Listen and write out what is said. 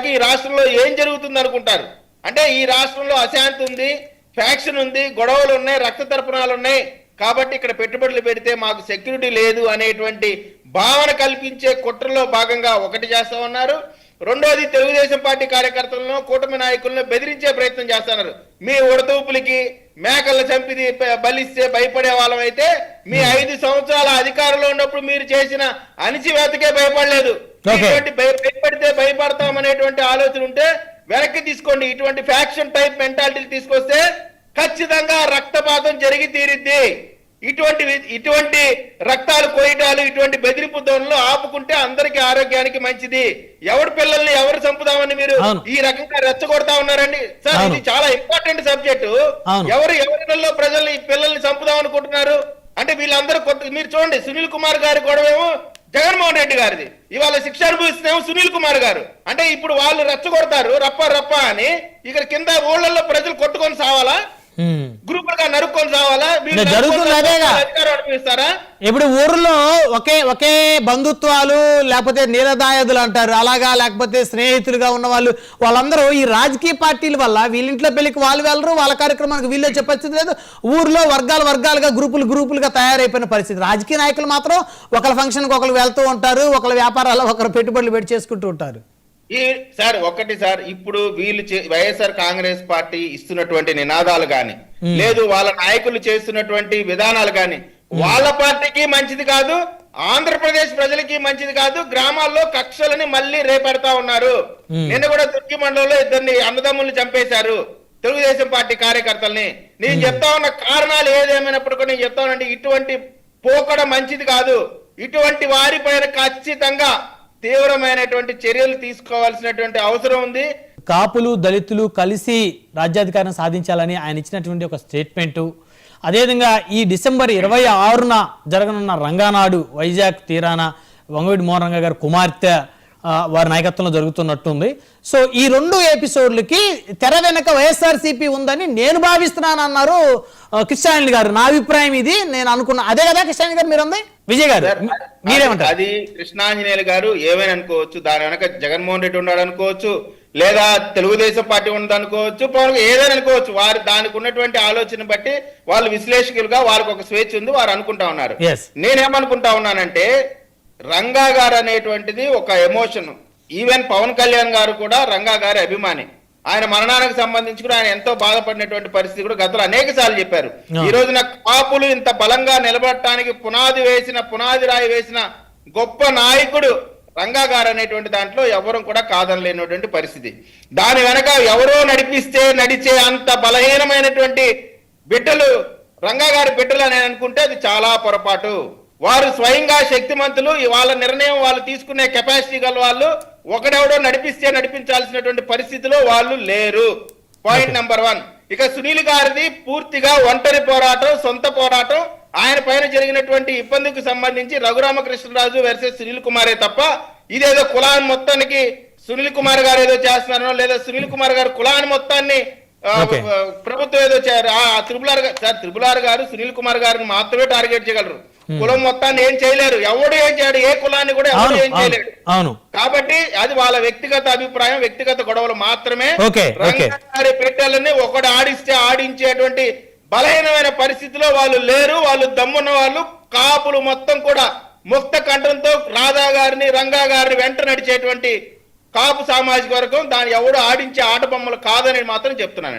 ఈ రాష్ట్రంలో ఏం జరుగుతుంది అనుకుంటారు? అంటే ఈ రాష్ట్రంలో అశాంతి ఉంది, ఫ్యాక్షన్ ఉంది, గొడవలు ఉన్నాయి, రక్త తర్పణాలు ఉన్నాయి, కాబట్టి ఇక్కడ పెట్టుబడులు పెడితే మాకు సెక్యూరిటీ లేదు అనేటువంటి భావన కల్పించే కుట్రలో భాగంగా ఒకటి చేస్తా ఉన్నారు. రెండోది, తెలుగుదేశం పార్టీ కార్యకర్తలను, కూటమి నాయకులను బెదిరించే ప్రయత్నం చేస్తున్నారు. మీ ఉడతూపులకి మేకల చంపిది బలిస్తే భయపడే వాళ్ళం అయితే మీ 5 సంవత్సరాల అధికారంలో ఉన్నప్పుడు మీరు చేసిన అణిచివేతకే భయపడలేదు. భయపడితే భయపడతామనేటువంటి ఆలోచన ఉంటే వెనక్కి తీసుకోండి. ఇటువంటి ఫ్యాక్షన్ టైప్ మెంటాలిటీ తీసుకొస్తే ఖచ్చితంగా రక్తపాతం జరిగి తీరిద్ది. ఇటువంటి రక్తాలు కోయటాలు, ఇటువంటి బెదిరింపు ధోరణులు ఆపుకుంటే అందరికి ఆరోగ్యానికి మంచిది. ఎవరి పిల్లల్ని ఎవరు చంపుదామని మీరు ఈ రకంగా రెచ్చగొడతా ఉన్నారండి సార్. ఇది చాలా ఇంపార్టెంట్ సబ్జెక్టు. ఎవరిలో ప్రజల్ని పిల్లల్ని చంపుదాం అనుకుంటున్నారు అంటే వీళ్ళందరూ మీరు చూడండి, సునీల్ కుమార్ గారి గొడవేమో జగన్మోహన్ రెడ్డి గారిది, ఇవాళ శిక్ష అనుభవిస్తున్నామో సునీల్ కుమార్ గారు. అంటే ఇప్పుడు వాళ్ళు రెచ్చగొడతారు రప్ప అని, ఇక్కడ కింద ఊళ్ళల్లో ప్రజలు కొట్టుకొని సావాలా, గ్రూపులుగా నరుక్కొని సావాలా? ఇప్పుడు ఊర్లో ఒకే బంధుత్వాలు లేకపోతే నీలదాయదులు అంటారు అలాగా, లేకపోతే స్నేహితులుగా ఉన్న వాళ్ళందరూ ఈ రాజకీయ పార్టీల వల్ల వీళ్ళింట్లో పెళ్లికి వాళ్ళు వెళ్ళరు, వాళ్ళ కార్యక్రమానికి వీళ్ళు వచ్చే పరిస్థితి లేదు. ఊర్లో వర్గాలుగా గ్రూపులుగా తయారైపోయిన పరిస్థితి. రాజకీయ నాయకులు మాత్రం ఒకళ్ళ ఫంక్షన్కి ఒకరు వెళ్తూ ఉంటారు, ఒకళ్ళ వ్యాపారాలు ఒకరు పెట్టుబడులు పెట్టి చేసుకుంటూ ఉంటారు. సార్ ఇప్పుడు వీళ్ళు వైఎస్ఆర్ కాంగ్రెస్ పార్టీ ఇస్తున్నటువంటి నినాదాలు గాని, లేదు వాళ్ళ నాయకులు చేస్తున్నటువంటి విధానాలు గాని వాళ్ళ పార్టీకి మంచిది కాదు, ఆంధ్రప్రదేశ్ ప్రజలకి మంచిది కాదు. గ్రామాల్లో కక్షలని మళ్ళీ రేపెడతా ఉన్నారు. నిన్న కూడా తుర్కి మండలంలో 2 అన్నదమ్ముల్ని చంపేశారు తెలుగుదేశం పార్టీ కార్యకర్తల్ని. నేను చెప్తా ఉన్న కారణాలు ఏదేమైనప్పుడు కూడా నేను చెప్తా ఉన్నానంటే ఇటువంటి పోకడ మంచిది కాదు. ఇటువంటి వారిపైన ఖచ్చితంగా తీవ్రమైనటువంటి చర్యలు తీసుకోవాల్సినటువంటి అవసరం ఉంది. కాపులు దళితులు కలిసి రాజ్యాధికారం సాధించాలని ఆయన ఇచ్చినటువంటి ఒక స్టేట్మెంటు, అదేవిధంగా ఈ డిసెంబర్ 26న జరగనున్న రంగానాడు వైజాగ్ తీరాన వంగవీటి మోహన్ రంగా గారి కుమార్తె వారి నాయకత్వంలో జరుగుతున్నట్టుంది. సో ఈ 2 ఎపిసోడ్లకి తెర వెనక వైఎస్ఆర్సీపీ ఉందని నేను భావిస్తున్నాను అన్నారు కృష్ణాంజలి గారు. నా అభిప్రాయం ఇది, నేను అనుకున్నా అదే కదా కృష్ణాంజలి గారు మీరు ఉంది. విజయ్ గారు మీరేమంటారు? అది కృష్ణాంజనేయులు గారు ఏమైనా అనుకోవచ్చు, దాని వెనక జగన్మోహన్ రెడ్డి ఉన్నాడు అనుకోవచ్చు, లేదా తెలుగుదేశం పార్టీ ఉన్నది అనుకోవచ్చు, ఏదైనా అనుకోవచ్చు. వారు దానికి ఉన్నటువంటి ఆలోచన బట్టి వాళ్ళు విశ్లేషకులుగా వారికి ఒక స్వేచ్ఛ ఉంది, వారు అనుకుంటా ఉన్నారు. నేనేమనుకుంటా ఉన్నానంటే రంగా గారు అనేటువంటిది ఒక ఎమోషన్. ఈవెన్ పవన్ కళ్యాణ్ గారు కూడా రంగా గారి అభిమాని. ఆయన మరణానికి సంబంధించి కూడా ఆయన ఎంతో బాధపడినటువంటి పరిస్థితి కూడా గతంలో అనేక సార్లు చెప్పారు. ఈ రోజున కాపులు ఇంత బలంగా నిలబడటానికి పునాది రాయి వేసిన గొప్ప నాయకుడు రంగా గారు అనేటువంటి దాంట్లో ఎవరు కూడా కాదనలేనటువంటి పరిస్థితి. దాని వెనక ఎవరో నడిచే అంత బలహీనమైనటువంటి బిడ్డలు రంగా గారి బిడ్డలు అని అనుకుంటే అది చాలా పొరపాటు. వారు స్వయంగా శక్తిమంతులు. వాళ్ళ నిర్ణయం వాళ్ళు తీసుకునే కెపాసిటీ గల వాళ్ళు. ఒకడెవడో నడిపించాల్సినటువంటి పరిస్థితిలో వాళ్ళు లేరు. Point number 1. ఇక సునీల్ గారిది పూర్తిగా ఒంటరి పోరాటం, సొంత పోరాటం. ఆయన పైన జరిగినటువంటి ఇబ్బందికి సంబంధించి రఘురామకృష్ణరాజు వర్సెస్ సునీల్ కుమారే తప్ప ఇదేదో కులాన్ని మొత్తానికి సునీల్ కుమార్ గారు ఏదో చేస్తున్నారో, లేదా సునీల్ కుమార్ గారు కులాన్ని మొత్తాన్ని ప్రభుత్వం ఏదో త్రిపులార్ గారు సునీల్ కుమార్ గారిని మాత్రమే టార్గెట్ చేయగలరు. కులం మొత్తాన్ని ఏం చేయలేరు. ఎవడు ఏం చేయడు, ఏ కులాన్ని కూడా ఎవరు ఏం చేయలేడు. కాబట్టి అది వాళ్ళ వ్యక్తిగత అభిప్రాయం, వ్యక్తిగత గొడవలు మాత్రమే. రంగారి పెట్టెలని ఒకడు ఆడించేటువంటి బలహీనమైన పరిస్థితిలో వాళ్ళు లేరు. వాళ్ళు దమ్మున్న వాళ్ళు. కాపులు మొత్తం కూడా ముక్త కంఠంతో రాధా గారిని, రంగా గారిని వెంట నడిచేటువంటి కాపు సామాజిక వర్గం. దాని ఎవడు ఆడించే ఆట బొమ్మలు కాదని మాత్రం చెప్తున్నాను.